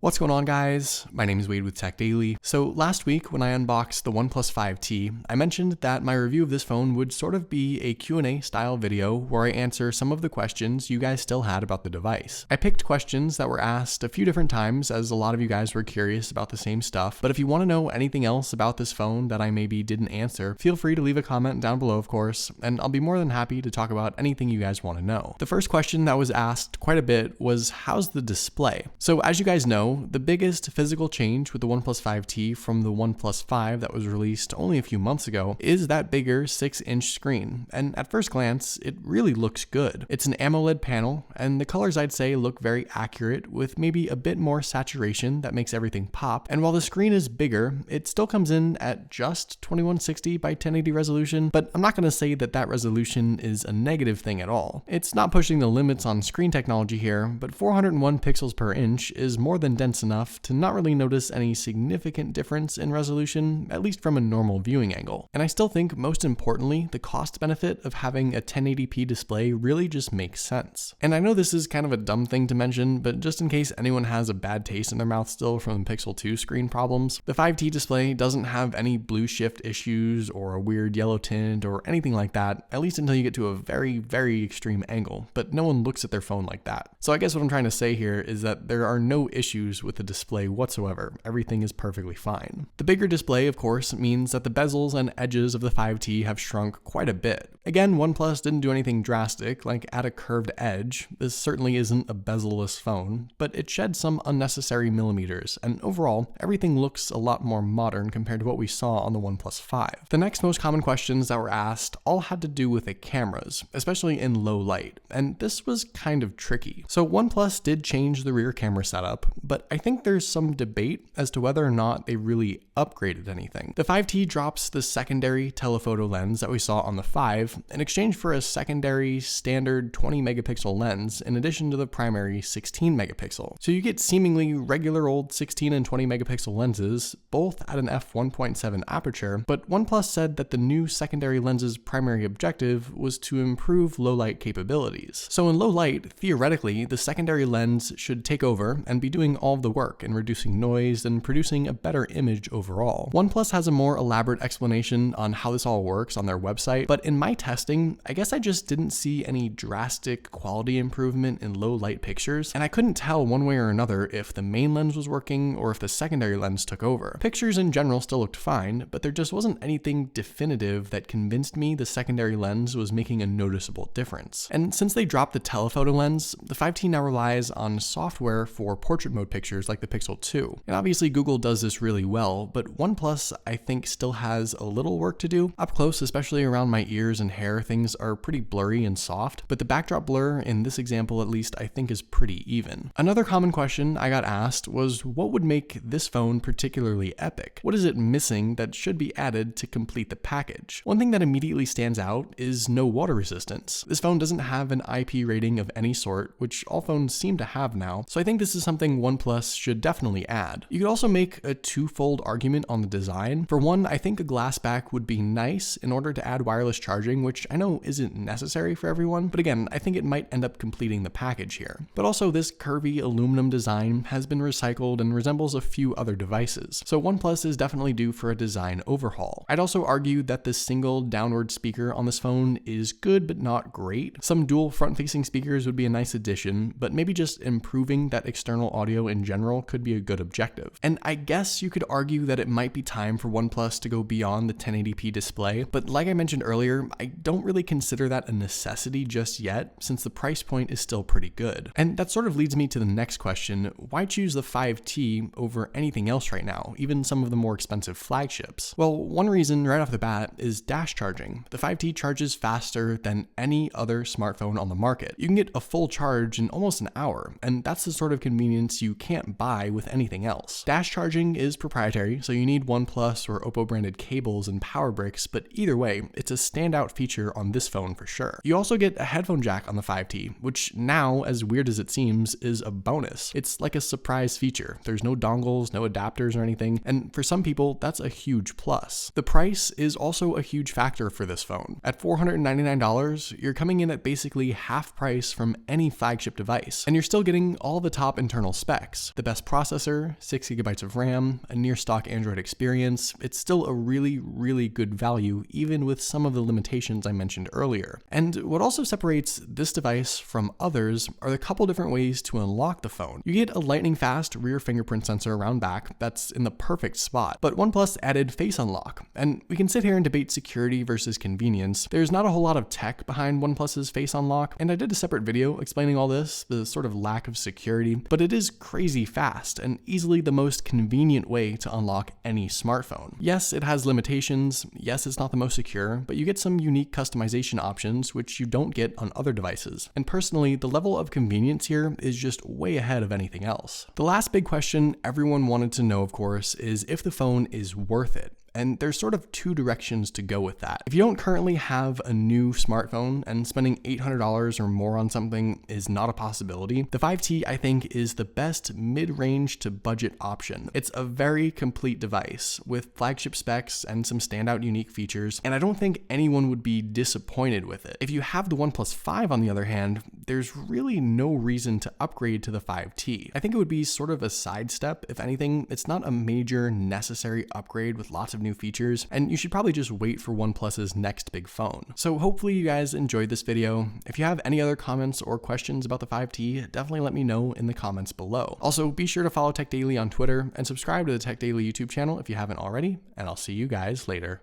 What's going on, guys? My name is Wade with Tech Daily. So last week when I unboxed the OnePlus 5T, I mentioned that my review of this phone would sort of be a Q&A style video where I answer some of the questions you guys still had about the device. I picked questions that were asked a few different times as a lot of you guys were curious about the same stuff, but if you want to know anything else about this phone that I maybe didn't answer, feel free to leave a comment down below, of course, and I'll be more than happy to talk about anything you guys want to know. The first question that was asked quite a bit was, how's the display? So as you guys know, the biggest physical change with the OnePlus 5T from the OnePlus 5 that was released only a few months ago is that bigger 6-inch screen, and at first glance, it really looks good. It's an AMOLED panel, and the colors I'd say look very accurate with maybe a bit more saturation that makes everything pop, and while the screen is bigger, it still comes in at just 2160 by 1080 resolution, but I'm not going to say that that resolution is a negative thing at all. It's not pushing the limits on screen technology here, but 401 pixels per inch is more than dense enough to not really notice any significant difference in resolution, at least from a normal viewing angle. And I still think, most importantly, the cost benefit of having a 1080p display really just makes sense. And I know this is kind of a dumb thing to mention, but just in case anyone has a bad taste in their mouth still from Pixel 2 screen problems, the 5T display doesn't have any blue shift issues or a weird yellow tint or anything like that, at least until you get to a very, very extreme angle, but no one looks at their phone like that. So I guess what I'm trying to say here is that there are no issues with the display whatsoever. Everything is perfectly fine. The bigger display, of course, means that the bezels and edges of the 5T have shrunk quite a bit. Again, OnePlus didn't do anything drastic, like add a curved edge. This certainly isn't a bezel-less phone, but it shed some unnecessary millimeters, and overall, everything looks a lot more modern compared to what we saw on the OnePlus 5. The next most common questions that were asked all had to do with the cameras, especially in low light, and this was kind of tricky. So OnePlus did change the rear camera setup, but I think there's some debate as to whether or not they really upgraded anything. The 5T drops the secondary telephoto lens that we saw on the 5 in exchange for a secondary standard 20 megapixel lens in addition to the primary 16 megapixel. So you get seemingly regular old 16 and 20 megapixel lenses, both at an f1.7 aperture, but OnePlus said that the new secondary lens's primary objective was to improve low light capabilities. So in low light, theoretically, the secondary lens should take over and be doing all of the work in reducing noise and producing a better image overall. OnePlus has a more elaborate explanation on how this all works on their website, but in my testing, I guess I just didn't see any drastic quality improvement in low light pictures, and I couldn't tell one way or another if the main lens was working or if the secondary lens took over. Pictures in general still looked fine, but there just wasn't anything definitive that convinced me the secondary lens was making a noticeable difference. And since they dropped the telephoto lens, the 5T now relies on software for portrait mode pictures like the Pixel 2. And obviously Google does this really well, but OnePlus I think still has a little work to do. Up close, especially around my ears and hair, things are pretty blurry and soft, but the backdrop blur in this example at least I think is pretty even. Another common question I got asked was, what would make this phone particularly epic? What is it missing that should be added to complete the package? One thing that immediately stands out is no water resistance. This phone doesn't have an IP rating of any sort, which all phones seem to have now, so I think this is something OnePlus should definitely add. You could also make a twofold argument on the design. For one, I think a glass back would be nice in order to add wireless charging, which I know isn't necessary for everyone, but again, I think it might end up completing the package here. But also this curvy aluminum design has been recycled and resembles a few other devices, so OnePlus is definitely due for a design overhaul. I'd also argue that the single downward speaker on this phone is good but not great. Some dual front-facing speakers would be a nice addition, but maybe just improving that external audio in general could be a good objective. And I guess you could argue that it might be time for OnePlus to go beyond the 1080p display, but like I mentioned earlier, I don't really consider that a necessity just yet, since the price point is still pretty good. And that sort of leads me to the next question: why choose the 5T over anything else right now, even some of the more expensive flagships? Well, one reason right off the bat is dash charging. The 5T charges faster than any other smartphone on the market. You can get a full charge in almost an hour, and that's the sort of convenience you can't buy with anything else. Dash charging is proprietary, so you need OnePlus or Oppo branded cables and power bricks, but either way, it's a standout feature on this phone for sure. You also get a headphone jack on the 5T, which now, as weird as it seems, is a bonus. It's like a surprise feature. There's no dongles, no adapters or anything, and for some people, that's a huge plus. The price is also a huge factor for this phone. At $499, you're coming in at basically half price from any flagship device, and you're still getting all the top internal specs. specs. The best processor, 6GB of RAM, a near stock Android experience, it's still a really good value even with some of the limitations I mentioned earlier. And what also separates this device from others are the couple different ways to unlock the phone. You get a lightning fast rear fingerprint sensor around back that's in the perfect spot, but OnePlus added face unlock, and we can sit here and debate security versus convenience. There's not a whole lot of tech behind OnePlus's face unlock, and I did a separate video explaining all this, the sort of lack of security, but it is crazy fast and easily the most convenient way to unlock any smartphone. Yes, it has limitations, yes, it's not the most secure, but you get some unique customization options which you don't get on other devices. And personally, the level of convenience here is just way ahead of anything else. The last big question everyone wanted to know, of course, is if the phone is worth it. And there's sort of two directions to go with that. If you don't currently have a new smartphone and spending $800 or more on something is not a possibility, the 5T I think is the best mid-range to budget option. It's a very complete device with flagship specs and some standout unique features, and I don't think anyone would be disappointed with it. If you have the OnePlus 5 on the other hand, there's really no reason to upgrade to the 5T. I think it would be sort of a sidestep. If anything, it's not a major necessary upgrade with lots of new features, and you should probably just wait for OnePlus's next big phone. So hopefully you guys enjoyed this video. If you have any other comments or questions about the 5T, definitely let me know in the comments below. Also, be sure to follow Tech Daily on Twitter and subscribe to the Tech Daily YouTube channel if you haven't already, and I'll see you guys later.